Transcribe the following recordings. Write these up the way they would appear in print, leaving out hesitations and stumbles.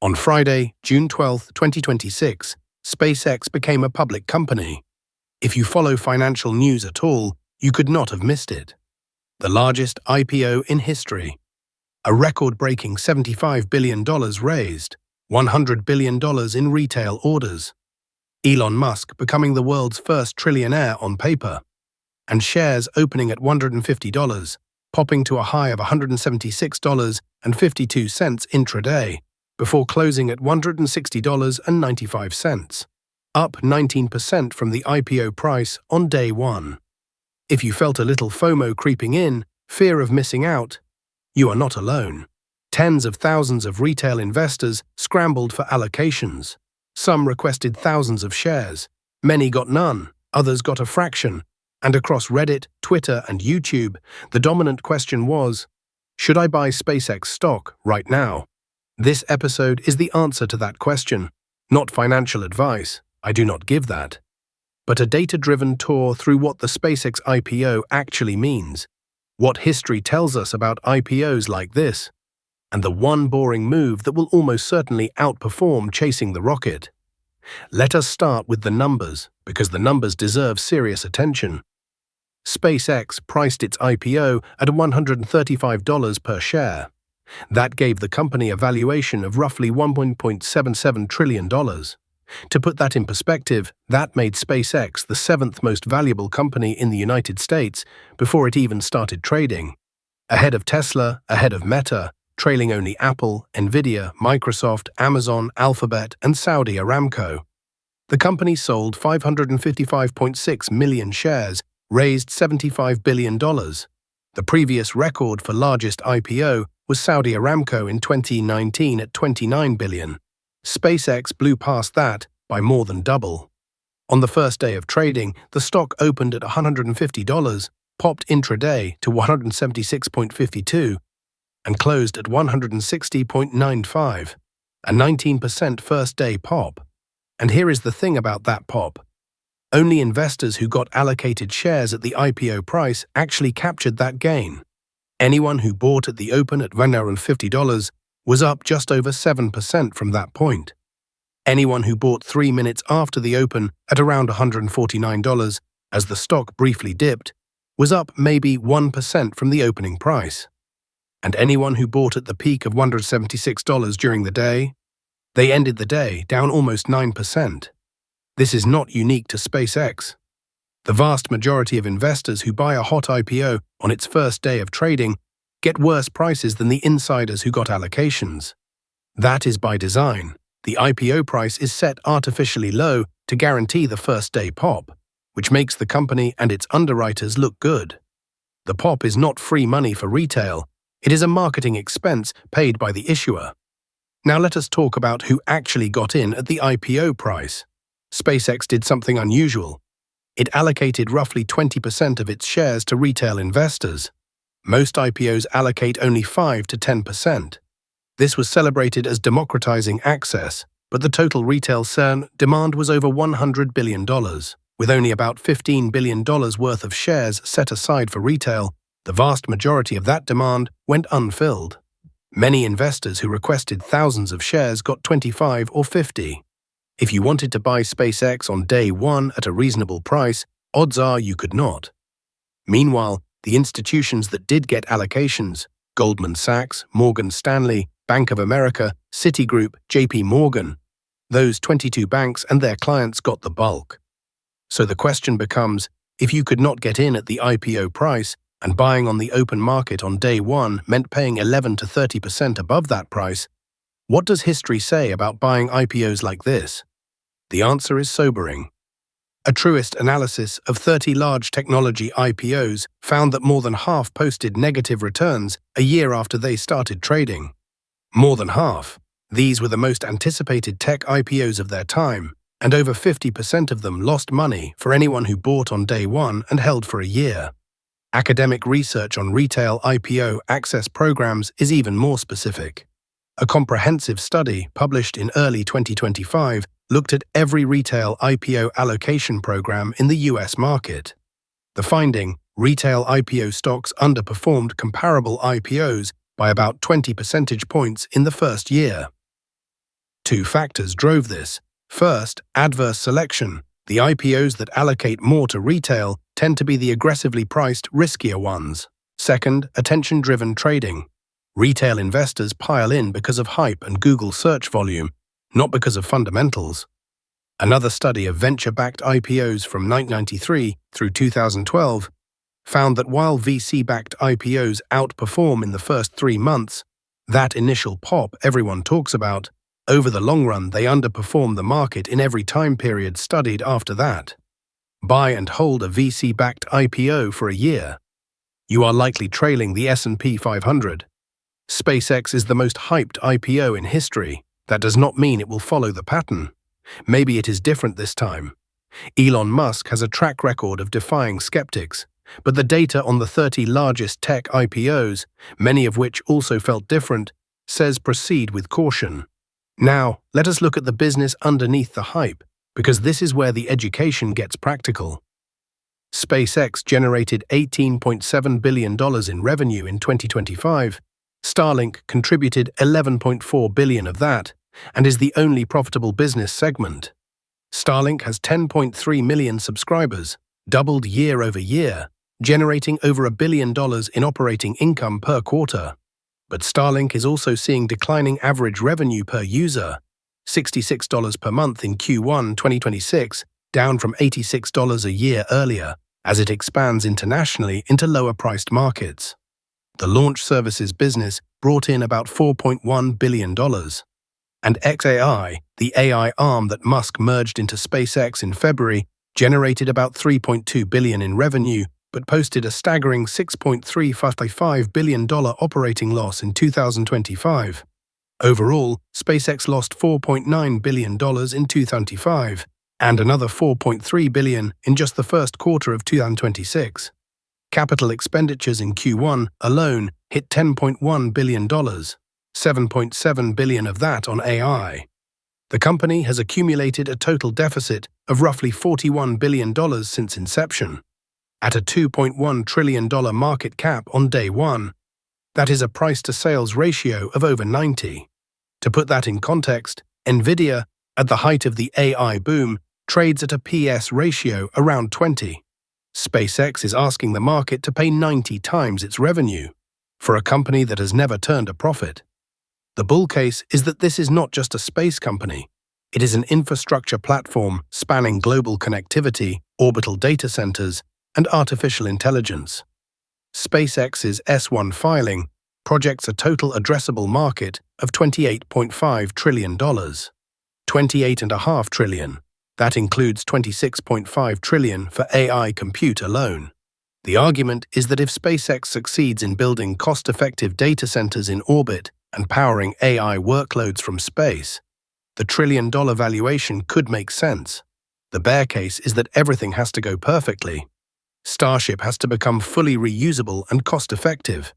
On Friday, June 12, 2026, SpaceX became a public company. If you follow financial news at all, you could not have missed it. The largest IPO in history. A record-breaking $75 billion raised, $100 billion in retail orders. Elon Musk becoming the world's first trillionaire on paper. And shares opening at $150, popping to a high of $176.52 intraday, before closing at $160.95, up 19% from the IPO price on day one. If you felt a little FOMO creeping in, fear of missing out, you are not alone. Tens of thousands of retail investors scrambled for allocations. Some requested thousands of shares. Many got none, others got a fraction. And across Reddit, Twitter, and YouTube, the dominant question was, should I buy SpaceX stock right now? This episode is the answer to that question. Not financial advice, I do not give that, but a data-driven tour through what the SpaceX IPO actually means, what history tells us about IPOs like this, and the one boring move that will almost certainly outperform chasing the rocket. Let us start with the numbers, because the numbers deserve serious attention. SpaceX priced its IPO at $135 per share. That gave the company a valuation of roughly $1.77 trillion. To put that in perspective, that made SpaceX the seventh most valuable company in the United States before it even started trading. Ahead of Tesla, ahead of Meta, trailing only Apple, Nvidia, Microsoft, Amazon, Alphabet, and Saudi Aramco. The company sold 555.6 million shares, raised $75 billion. The previous record for largest IPO was Saudi Aramco in 2019 at $29 billion. SpaceX blew past that by more than double. On the first day of trading, the stock opened at $150, popped intraday to $176.52, and closed at $160.95, a 19% first-day pop. And here is the thing about that pop. Only investors who got allocated shares at the IPO price actually captured that gain. Anyone who bought at the open at $150 was up just over 7% from that point. Anyone who bought 3 minutes after the open at around $149, as the stock briefly dipped, was up maybe 1% from the opening price. And anyone who bought at the peak of $176 during the day, they ended the day down almost 9%. This is not unique to SpaceX. The vast majority of investors who buy a hot IPO on its first day of trading get worse prices than the insiders who got allocations. That is by design. The IPO price is set artificially low to guarantee the first-day pop, which makes the company and its underwriters look good. The pop is not free money for retail. It is a marketing expense paid by the issuer. Now let us talk about who actually got in at the IPO price. SpaceX did something unusual. It allocated roughly 20% of its shares to retail investors. Most IPOs allocate only 5 to 10%. This was celebrated as democratizing access, but the total retail demand was over $100 billion. With only about $15 billion worth of shares set aside for retail, the vast majority of that demand went unfilled. Many investors who requested thousands of shares got 25 or 50. If you wanted to buy SpaceX on day one at a reasonable price, odds are you could not. Meanwhile, the institutions that did get allocations, Goldman Sachs, Morgan Stanley, Bank of America, Citigroup, JP Morgan, those 22 banks and their clients got the bulk. So the question becomes, if you could not get in at the IPO price and buying on the open market on day one meant paying 11 to 30% above that price, what does history say about buying IPOs like this? The answer is sobering. A Truist analysis of 30 large technology IPOs found that more than half posted negative returns a year after they started trading. More than half. These were the most anticipated tech IPOs of their time, and over 50% of them lost money for anyone who bought on day one and held for a year. Academic research on retail IPO access programs is even more specific. A comprehensive study published in early 2025 looked at every retail IPO allocation program in the US market. The finding, retail IPO stocks underperformed comparable IPOs by about 20 percentage points in the first year. Two factors drove this. First, adverse selection. The IPOs that allocate more to retail tend to be the aggressively priced, riskier ones. Second, attention-driven trading. Retail investors pile in because of hype and Google search volume, not because of fundamentals. Another study of venture-backed IPOs from 1993 through 2012 found that while VC-backed IPOs outperform in the first 3 months, that initial pop everyone talks about, over the long run they underperform the market in every time period studied after that. Buy and hold a VC-backed IPO for a year. You are likely trailing the S&P 500. SpaceX is the most hyped IPO in history. That does not mean it will follow the pattern. Maybe it is different this time. Elon Musk has a track record of defying skeptics, but the data on the 30 largest tech IPOs, many of which also felt different, says proceed with caution. Now, let us look at the business underneath the hype, because this is where the education gets practical. SpaceX generated $18.7 billion in revenue in 2025. Starlink contributed $11.4 billion of that, and is the only profitable business segment. Starlink has 10.3 million subscribers, doubled year over year, generating over $1 billion in operating income per quarter. But Starlink is also seeing declining average revenue per user, $66 per month in Q1 2026, down from $86 a year earlier, as it expands internationally into lower-priced markets. The launch services business brought in about $4.1 billion. And xAI, the AI arm that Musk merged into SpaceX in February, generated about $3.2 billion in revenue, but posted a staggering $6.355 billion operating loss in 2025. Overall, SpaceX lost $4.9 billion in 2025, and another $4.3 billion in just the first quarter of 2026. Capital expenditures in Q1 alone hit $10.1 billion, $7.7 billion of that on AI. The company has accumulated a total deficit of roughly $41 billion since inception. At a $2.1 trillion market cap on day one, that is a price-to-sales ratio of over 90. To put that in context, Nvidia, at the height of the AI boom, trades at a PS ratio around 20. SpaceX is asking the market to pay 90 times its revenue for a company that has never turned a profit. The bull case is that this is not just a space company. It is an infrastructure platform spanning global connectivity, orbital data centers, and artificial intelligence. SpaceX's S-1 filing projects a total addressable market of $28.5 trillion. $28.5 trillion. That includes $26.5 trillion for AI compute alone. The argument is that if SpaceX succeeds in building cost-effective data centers in orbit and powering AI workloads from space, the trillion-dollar valuation could make sense. The bear case is that everything has to go perfectly. Starship has to become fully reusable and cost-effective.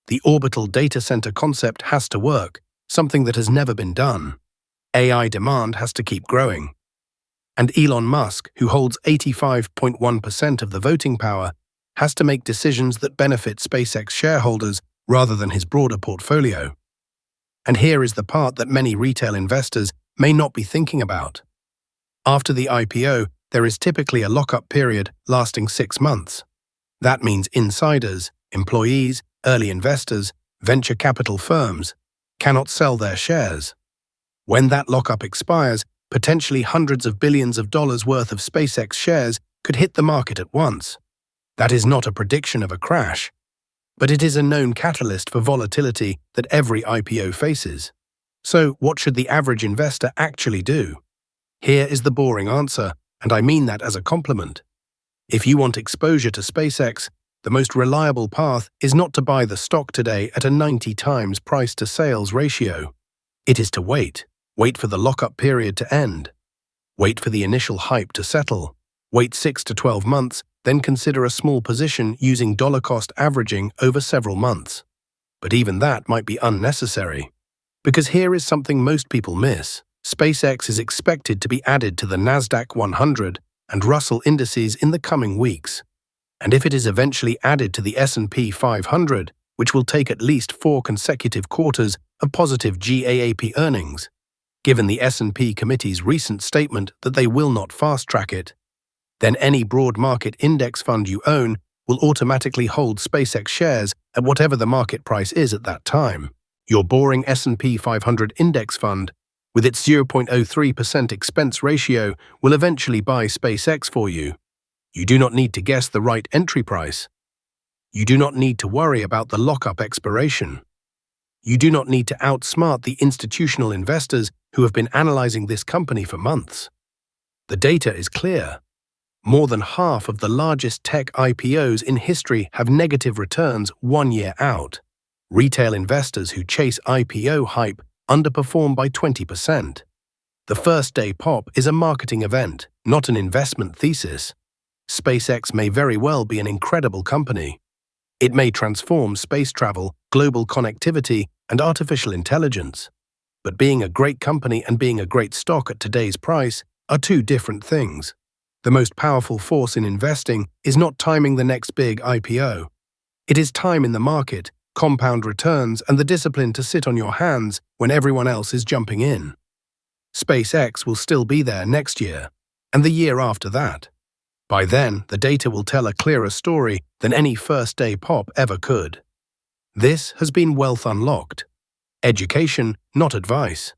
The orbital data center concept has to work, something that has never been done. AI demand has to keep growing. And Elon Musk, who holds 85.1% of the voting power, has to make decisions that benefit SpaceX shareholders rather than his broader portfolio. And here is the part that many retail investors may not be thinking about. After the IPO, there is typically a lock-up period lasting 6 months. That means insiders, employees, early investors, venture capital firms cannot sell their shares. When that lock-up expires, potentially hundreds of billions of dollars worth of SpaceX shares could hit the market at once. That is not a prediction of a crash, but it is a known catalyst for volatility that every IPO faces. So, what should the average investor actually do? Here is the boring answer, and I mean that as a compliment. If you want exposure to SpaceX, the most reliable path is not to buy the stock today at a 90 times price-to-sales ratio. It is to wait. Wait for the lock-up period to end. Wait for the initial hype to settle. Wait 6 to 12 months, then consider a small position using dollar-cost averaging over several months. But even that might be unnecessary. Because here is something most people miss. SpaceX is expected to be added to the Nasdaq 100 and Russell indices in the coming weeks. And if it is eventually added to the S&P 500, which will take at least 4 consecutive quarters of positive GAAP earnings, Given the S&P Committee's recent statement that they will not fast-track it, then any broad market index fund you own will automatically hold SpaceX shares at whatever the market price is at that time. Your boring S&P 500 index fund, with its 0.03% expense ratio, will eventually buy SpaceX for you. You do not need to guess the right entry price. You do not need to worry about the lockup expiration. You do not need to outsmart the institutional investors who have been analyzing this company for months. The data is clear. More than half of the largest tech IPOs in history have negative returns 1 year out. Retail investors who chase IPO hype underperform by 20%. The first-day pop is a marketing event, not an investment thesis. SpaceX may very well be an incredible company. It may transform space travel, global connectivity, and artificial intelligence. But being a great company and being a great stock at today's price are two different things. The most powerful force in investing is not timing the next big IPO. It is time in the market, compound returns, and the discipline to sit on your hands when everyone else is jumping in. SpaceX will still be there next year, and the year after that. By then, the data will tell a clearer story than any first-day pop ever could. This has been Wealth Unlocked. Education, not advice.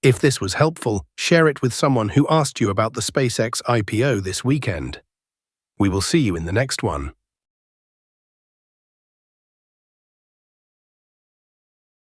If this was helpful, share it with someone who asked you about the SpaceX IPO this weekend. We will see you in the next one.